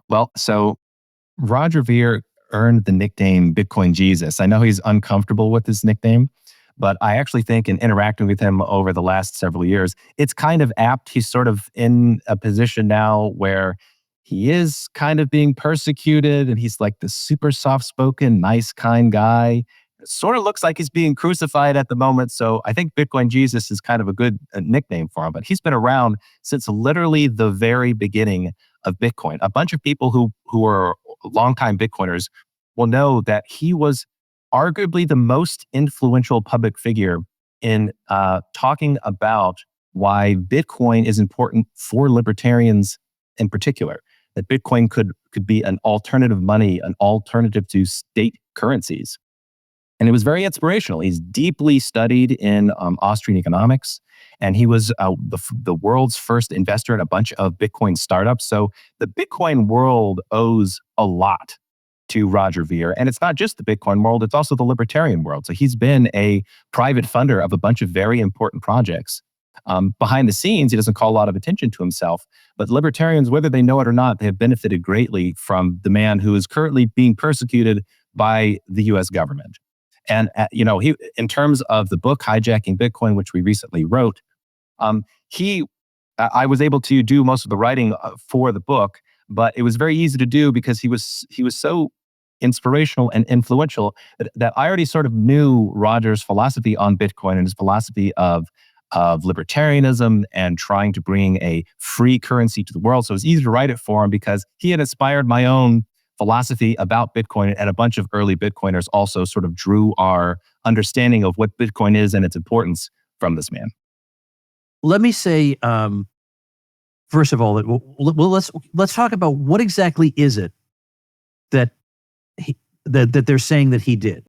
Well, so Roger Ver earned the nickname Bitcoin Jesus. I know he's uncomfortable with his nickname, but I actually think in interacting with him over the last several years, it's kind of apt. He's sort of in a position now where he is kind of being persecuted and he's like the super soft spoken, nice, kind guy. It sort of looks like he's being crucified at the moment. So I think Bitcoin Jesus is kind of a good nickname for him, but he's been around since literally the very beginning of Bitcoin. A bunch of people who are longtime Bitcoiners will know that he was arguably the most influential public figure in talking about why Bitcoin is important for libertarians in particular. That Bitcoin could be an alternative money, an alternative to state currencies. And it was very inspirational. He's deeply studied in Austrian economics, and he was the world's first investor in a bunch of Bitcoin startups. So the Bitcoin world owes a lot to Roger Ver. And it's not just the Bitcoin world, it's also the libertarian world. So he's been a private funder of a bunch of very important projects. Behind the scenes, he doesn't call a lot of attention to himself, but libertarians, whether they know it or not, they have benefited greatly from the man who is currently being persecuted by the US government. And he, in terms of the book Hijacking Bitcoin, which we recently wrote, he I was able to do most of the writing for the book, but it was very easy to do because he was so inspirational and influential that I already sort of knew Roger's philosophy on Bitcoin and his philosophy of libertarianism and trying to bring a free currency to the world. So it was easy to write it for him because he had inspired my own philosophy about Bitcoin, and a bunch of early Bitcoiners also sort of drew our understanding of what Bitcoin is and its importance from this man. Let me say, first of all, that let's talk about what exactly is it that that they're saying that he did.